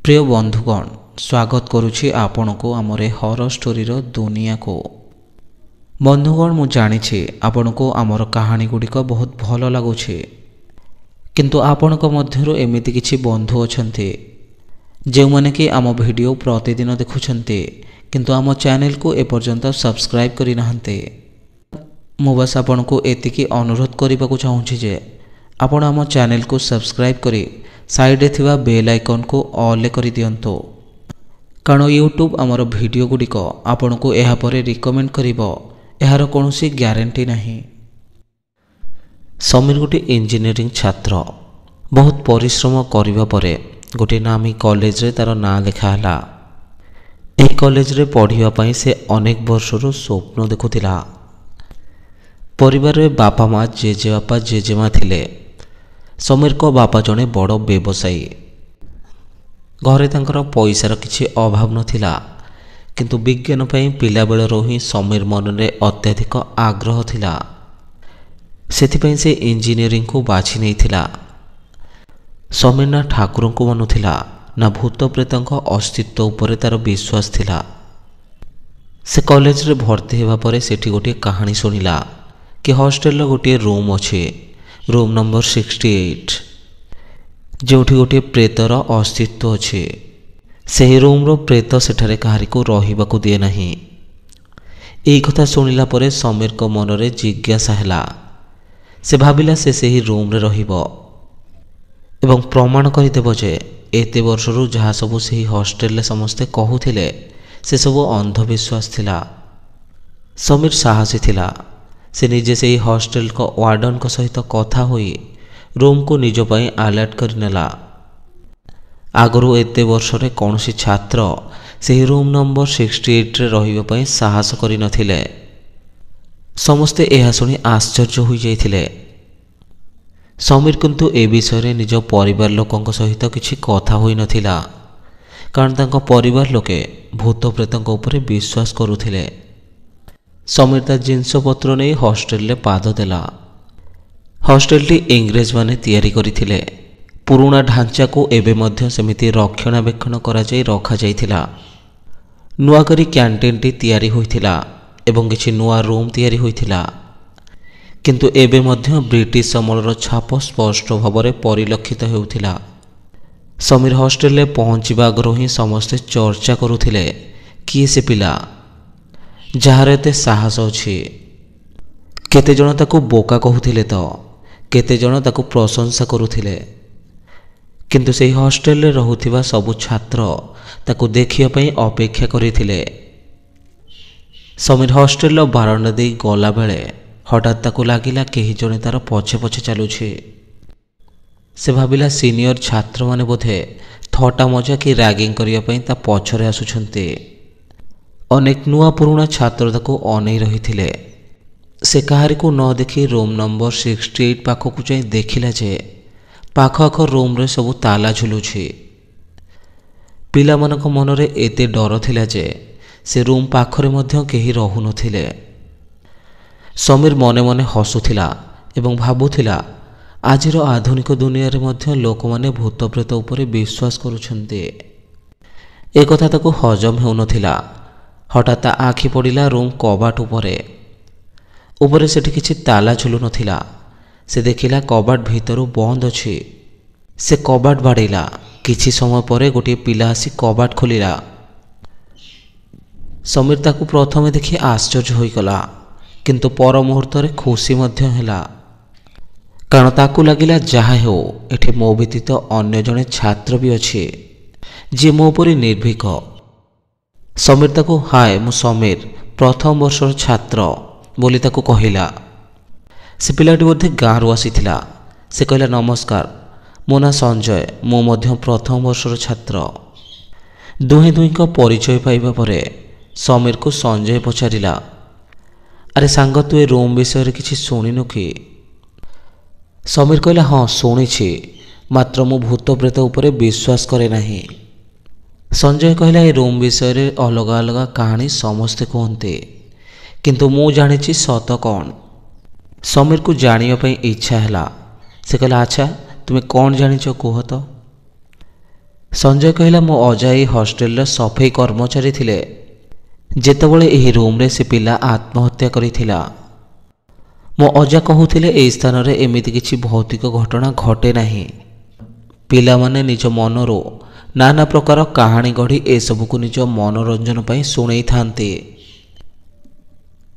प्रिय बंधुगण स्वागत करुछि आपनको आमरे हॉरर स्टोरी रो दुनिया को। बंधुगण मु जानिछि आपनको आमर कहानी गुड़िक बहुत भल लगुछि, किंतु आपणक मध्यरु एमिति किछि बंधु अछन्ति जे माने कि आम वीडियो प्रतिदिन देखुछन्ति किंतु आम चैनल को एपर्यंत सब्सक्राइब करि नाहन्ते। मु बस आपनको एतिकी अनुरोध करिबाकु चाहूछि जे आपण आम चैनल को सब्सक्राइब करि साइड थिबा बेल आइकन को ऑल करि दियंतो, कारण यूट्यूब आमर वीडियो गुड़िक आपण को एहा परे रिकमेंड करिवो, एहार कोनोसी ग्यारंटी नहीं। समीर गोटे इंजीनियरिंग छात्र बहुत परिश्रम करिबा परे गोटे नामी कॉलेज रे तार ना लिखा हला। एही कॉलेज रे पढ़िबा पई से अनेक वर्षरु स्वप्न देखुथिला। परिवार रे बापा माँ जेजेबापा जेजेमा थिले। समीर को बापा जने बड़ व्यवसायी। घरे तांकर पैसार किछि अभाव नथिला, किंतु विज्ञान पई पिला बेलरो ही समीर मन रे अत्यधिक आग्रह थिला। सेथिपई से इंजीनियरिंग को बाछि नैथिला। समीर ना ठाकुर को मानुथिला ना भूत प्रेतक अस्तित्व उपरे तार विश्वास थिला। से कॉलेज रे भर्ती हेबा परे सेठी गोटे कहानी सुनिला कि हॉस्टेल रो गोटे रूम अछि, रूम नंबर 68, जोठी गोटे प्रेतर अस्तित्व अच्छे। से रूम रो प्रेत सेठारे कहारी को रहिबा को दिए नहीं। एई कथा सुनिला परे समीर को मन रे जिज्ञासा हैला। से भाबिला से सही रूम रे रहिबो एवं प्रमाण करि देबो जे एते वर्षरु जहा सब सही हॉस्टेल ले समस्ते कहूथिले से सब अंधविश्वास थिला। समीर साहसी थिला। से निजे से हॉस्टेल को वार्डन को सहित कथा होई रूम को निज पई अलर्ट कर नेला। आगरु एते वर्ष रे कोनोसी छात्र से रूम नंबर 68 रे रहिबा पई साहस करि नथिले। समस्ते एहा सुनी आश्चर्य होई जाइथिले। समीर किंतु ए विषय रे निज परिवार लोकंक सहित किछि कथा होई नथिला, कारण तांको परिवार लोके भूत प्रेतक उपरे विश्वास करुथिले। समीर ता जिनस पत्र नहीं हॉस्टेल ले पाद देला। हॉस्टेल टी इंग्रेज माने तैयारी करिथिले। पुराना ढांचा को एबे मध्य समिति रक्षणाबेक्षण करा जाई रखा जाइथिला। नुआ करी कैंटीन टी तैयारी होइथिला एवं किछि नुआ रूम तैयारी होइथिला, किंतु एबे मध्य ब्रिटिश अमलर छाप स्पष्ट भाବରେ परिलक्षित हेउथिला। समीर हॉस्टेल ले पहुंचिबा आगरो ही समस्ते चर्चा करुथिले किए से पिला जार एते साहस अछि। केते जण ताकू बोका कहूथिले तो केते जण ताकू प्रशंसा करुथिले, किंतु सेही हॉस्टेल रे रहुथिबा सबु छात्र ताकू देखिया पई अपेक्षा करिथिले। समीर हॉस्टेल रो बारंडा दे गला बेले हठात ताकू लागिला केही जणे तार पछे पछे चलुछि। से भाबिला सीनियर छात्र माने बोधे थटा मजा कि रैगिंग करिया पई ता पछरे आसुछन्ते। अनेक नुआ पुराना छात्र ताको अनै रहिथिले। से कहारी को न देखी रूम नंबर 68 पाखकु जाई देखिला जे पाख आख रूम रे सब ताला झुलुछि। पिला मनक मन रे एते डर थिला जे से रूम पाखरे मध्य केही रहु नथिले। समीर मने मने हसुथिला एवं भाबुथिला आजिर आधुनिक दुनिया रे मध्य लोक माने भूत प्रेत उपरे विश्वास करुछन्ते। ए कथा ताको हजम हेउ नथिला। हठात आखि पड़िला रूम कबाट उपरे सेठी किछि ताला झुलु नथिला। से देखिला कबाट भीतरु बंद अछि। से कबाट बाड़िला। किछि समय परे गोटे पिला आसी कबाट खोलिला। समीर ताकू प्रथमे देखि आश्चर्य होई गला, किंतु पर मुहूर्त रे खुशी मध्य हेला, कारण ताकू लागिला जहा हो एठे मो व्यतीत अन्य जणे छात्र भी अछि जे मो परि निर्भीक। समीर ताकू हाय मु समीर प्रथम वर्षर छात्र बोली ताकू कहिला। से पिलाटी बोधे गाँव आसीथिला। से कहला नमस्कार, मो ना संजय, मो मध्य प्रथम वर्षर छात्र। दुहे दुहीक परिचय पाइबा परे समीर को संजय पचारिला, अरे सांग तु ए रूम विषय रे किछि सुनिनु कि? समीर कहला हाँ शुणिछि, मात्र मु भूत प्रेत उपरे विश्वास करे नहीं। संजय कहला ए रूम विषय रे अलग अलग कहानी समस्ते कहते, किंतु मु जानिछि सत कौन। समीर को जानिया पई इच्छा हैला। से कहला अच्छा तुमे कौन जानिछ कुह तो। संजय कहला मो अजा ए हॉस्टेल सफाई कर्मचारी थिले जेतेबेले एही रूम्रे से पिला आत्महत्या करिथिला। मो अजा कहूथिले एही स्थान रे एमिति किछि भौतिक घटना घटे नाही। पिलामाने निज मनरो नाना प्रकार कहानी गढ़ी एसबुक निज मनोरंजन पर शुणई थांते।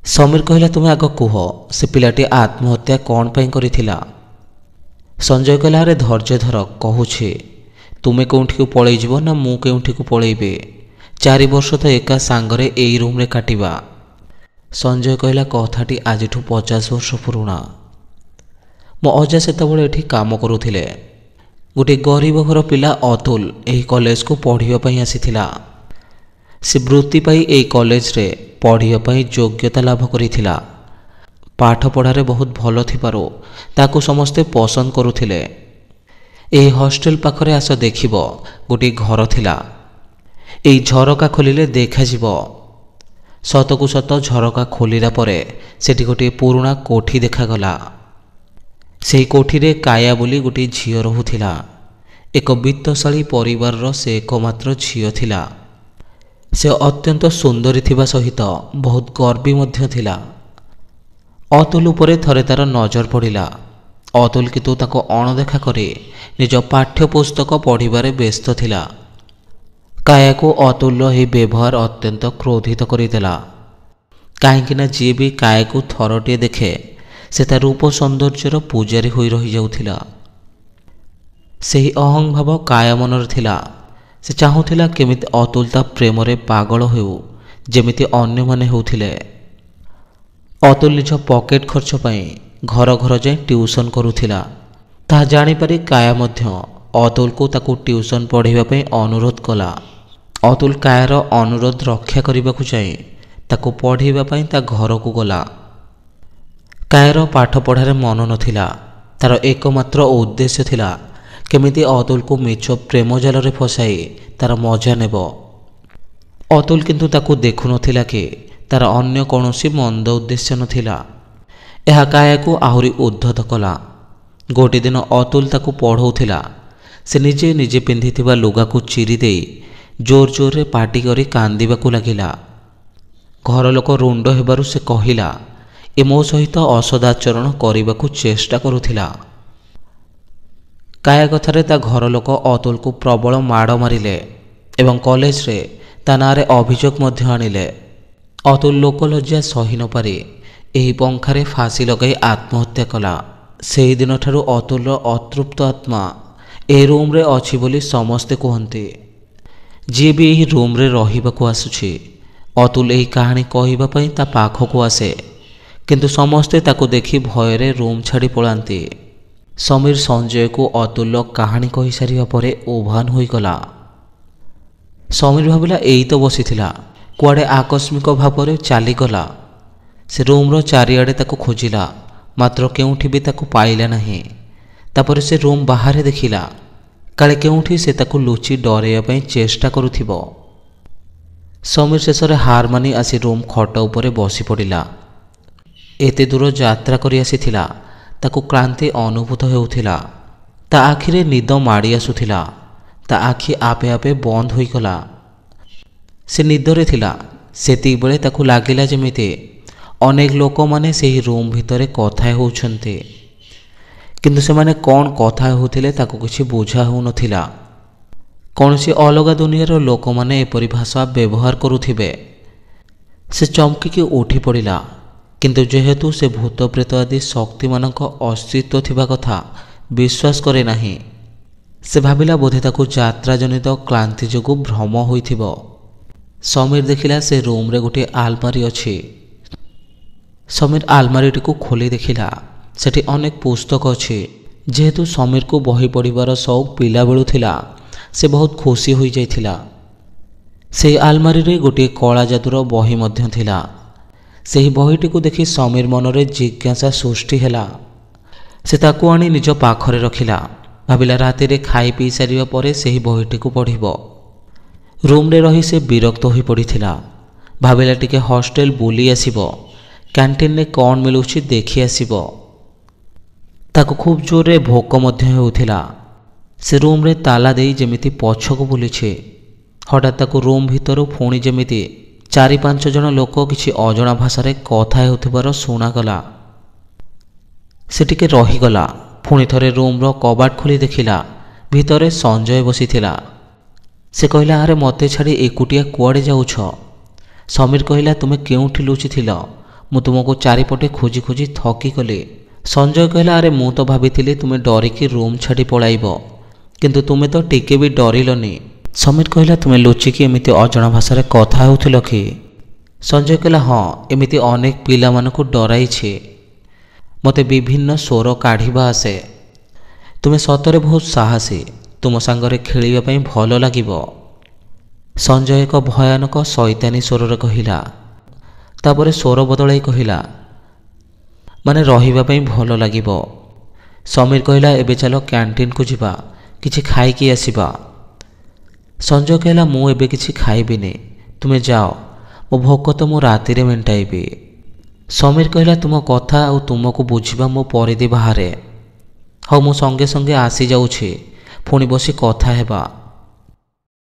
समीर कहला तुम आग कुह से पिलाटी आत्महत्या कौन पाई करिथिला। संजय कहला अरे धैर्य धर कहूछे तुमे कौंठी को पळई जीव ना मु केउठी को पळईबे 4 वर्ष तो एका सांगरे एई रूम रे काटिबा। संजय कहला कथाटी आजिठू 50 वर्ष पुराणा। मो अजा सेतबेले एठी काम करुथिले। गोटे गरीब घर पिला अतुल एही कॉलेज को पढ़िबा पई आसीथिला। से वृत्ति पाई एही कॉलेज रे पढ़िबा पई योग्यता लाभ करिथिला। पाठ पढ़ारे बहुत भल थिबारो ताकू समस्ते पसंद करुथिले। एही हॉस्टेल पाखरे आस देखिबो गोटे घर थिला। एही झरका खोलिले देखाजिबो। सतकू सत झरका खोलिला परे सेठी गोटे पुराणा कोठी देखागला। सेही कोठीरे काया बोली गोटे झियो रहुथिला। एक वित्तशाली परिवार से एकमात्र झियो थिला। से अत्यंत सुंदरी थिबा सहित बहुत गर्वी मध्य थिला। अतुल उपरे थरे तार नजर पड़िला। अतुल किंतु ताको अणदेखा करे निज पाठ्यपुस्तक पढ़िबारे व्यस्त थिला। काया को अतुल ही व्यवहार अत्यंत क्रोधित करिदेला। काहींकिना जी भी काया को थरटिए देखे से ता रूप सौंदर्यर पूजारी होई रही जाउथिला। सेही अहं भाव काया मनर थिला। से चाहूथिला केमिति अतुल ता प्रेम रे पागल हेउ जेमिति अन्य माने होउथिले। अतुल निज पॉकेट खर्च पई घर घर जाए ट्यूशन करुथिला। ता जानि पारि काया मध्य अतुल को ताकू ट्यूशन पढ़ाइबा पई अनुरोध कला। अतुल कायार अनुरोध रक्षा करने चाहे ताकू पढ़ाइबा पई ता घर को गला। कायर पाठ पढ़ारे मन नथिला। तार एकमात्र उद्देश्य थिला केमिति अतुल को मिछ प्रेम जाल रे फसाई तार मजा नेब। अतुल किंतु ताकू देखु नथिला कि तार अन्य कौनसी मंद उद्देश्य नथिला। एहा काया को आहुरी उद्धत कला। गोटे दिन अतुल ताकू पढ़ौथिला। से निजे निजे पिंधिथिबा लुगा को चिरी देई जोर जोर रे पाटी करी कांदिबाकू लागिला। घर लोक रुंड हेबारु से कहिला ए मो सहित असदाचरण करबाकू चेष्टा करुथिला। काया कथारे ता घर लोक अतुल को प्रबल माड़ मारिले एवं कॉलेज रे ता नारे अभियोग मध्य आनिले। अतुल लोकलज्जा सही न पारि एही पंखारे फांसी लगाई आत्महत्या कला। सेही दिन ठारू अतुल अतृप्त आत्मा ए रूम रे अछि बोली समस्ते कहते। जी भी यही रूम रे रहिबाकू आसुछि अतुल एही कहानी कहिबा पई ता पाखकू आसे किंतु समस्ते ताकू देखि भयरे रूम छाड़ी पलांती। समीर संजय को अतुल कहानी कहि सारिबा परे ओभान होई गला। समीर भाबिला एई तो बसिथिला कुआडे आकस्मिक भावरे चली गला। से रूम रो चारिआडे ताकू खोजिला मात्र केउठी भी ताकू पाइला नाही। तापरे से रूम बाहर देखिला काले केउठी से ताकू लुचि डराइबा पई चेष्टा करुथिबो। समीर शेषरे हार मानि आसी रूम खट उपरे बसी पड़िला। एते दूर यात्रा करि आसीथिला ताकू क्लांति अनुभूत हेउथिला। ता आखिरे निद माड़ी आसुथिला। ता आखि आपे आपे बंद होई गला। से निदरे थिला। सेति बेले ताकू लागिला जेमिति अनेक लोक माने सेही रूम भितरे कथा होउछन्ते किंतु से माने कौन कथा होउथिले ताकू किछि बुझा हो नथिला। कौनसी अलग दुनियार लोक माने एपरि भाषा व्यवहार करुथिबे। से चमकी उठी पड़िला किंतु जेहेतु से भूत प्रेत आदि शक्ति मानक अस्तित्व थिबा कथा विश्वास करे नाही। से भाबिला बोधे ताकू यात्रा जनित क्लांति जोगु भ्रम होइथिबो। समीर देखिला से रूम रे गोटे आलमारी अछि। समीर आलमारीटी को खोली देखिला सेठी अनेक पुस्तक अछि। जेहेतु समीर को बही पढ़िबार शौक पिला बेलू थिला से बहुत खुशी होई जाइथिला। से आलमारी रे गोटे कला जादुर बही मध्य थिला। सेही बहीटी को देखि समीर मनरे जिज्ञासा सृष्टि हेला। से ताकू आनी निज पाखरे रखिला। भाबिला राति रे खाई पी सारिबा परे सेही बहीटी को पढ़िबो। रूम रे रही से विरक्त होई पड़िथिला। भाबिला टिके हॉस्टेल बुली आसीबो। कैंटीन ने कौन मिलुछि देखि आसीबो। ताकू खूब जोरे भोक मध्य हेउथिला। ସେ ରୁମ୍ରେ ତାଲା ଦେଇ ଯେମିତି ପଛକୁ ବୁଲିଛି। ହଠାତ୍ ତାକୁ ରୁମ୍ ଭିତରୁ ପୁଣି ଯେମିତି 4-5 ଜଣ ଲୋକ କିଛି ଅଜଣା ଭାଷାରେ କଥା ହେଉଥିବାର ଶୁଣାଗଲା। ସେ ଟିକେ ରହିଗଲା। ପୁଣି ଥରେ ରୁମ୍ର କବାଟ ଖୋଲି ଦେଖିଲା ଭିତରେ ସଞ୍ଜୟ ବସିଥିଲା। ସେ କହିଲା, ଆରେ ମୋତେ ଛାଡ଼ି ଏକୁଟିଆ କୁଆଡ଼େ ଯାଉଛ? ସମୀର କହିଲା, ତୁମେ କେଉଁଠି ଲୁଚିଥିଲ? ମୁଁ ତୁମକୁ ଚାରିପଟେ ଖୋଜି ଖୋଜି ଥକିଗଲି। ସଞ୍ଜୟ କହିଲା, ଆରେ ମୁଁ ତ ଭାବିଥିଲି ତୁମେ ଡରିକି ରୁମ୍ ଛାଡ଼ି ପଳାଇବ, କିନ୍ତୁ ତୁମେ ତ ଟିକେ ବି ଡରିଲନି। ସମୀର କହିଲା, ତୁମେ ଲୁଚିକି ଏମିତି ଅଜଣା ଭାଷାରେ କଥା ହେଉଥିଲ କି? ସଞ୍ଜୟ କହିଲା, ହଁ, ଏମିତି ଅନେକ ପିଲାମାନଙ୍କୁ ଡରାଇଛି। ମୋତେ ବିଭିନ୍ନ ସ୍ୱର କାଢ଼ିବା ଆସେ। ତୁମେ ସତରେ ବହୁତ ସାହସୀ। ତୁମ ସାଙ୍ଗରେ ଖେଳିବା ପାଇଁ ଭଲ ଲାଗିବ। ସଞ୍ଜୟ ଏକ ଭୟାନକ ଶୈତାନୀ ସ୍ୱରରେ କହିଲା। ତାପରେ ସ୍ୱର ବଦଳାଇ କହିଲା, ମାନେ ରହିବା ପାଇଁ ଭଲ ଲାଗିବ। ସମୀର କହିଲା, ଏବେ ଚାଲ କ୍ୟାଣ୍ଟିନ୍କୁ ଯିବା, କିଛି ଖାଇକି ଆସିବା। ସଞ୍ଜୟ କହିଲା, ମୁଁ ଏବେ କିଛି ଖାଇବିନି, ତୁମେ ଯାଅ, ମୋ ଭୋକ ତ ମୁଁ ରାତିରେ ମେଣ୍ଟାଇବି। ସମୀର କହିଲା, ତୁମ କଥା ଆଉ ତୁମକୁ ବୁଝିବା ମୋ ପରିଧି ବାହାରେ। ହଉ, ମୁଁ ସଙ୍ଗେ ସଙ୍ଗେ ଆସିଯାଉଛି, ପୁଣି ବସି କଥା ହେବା।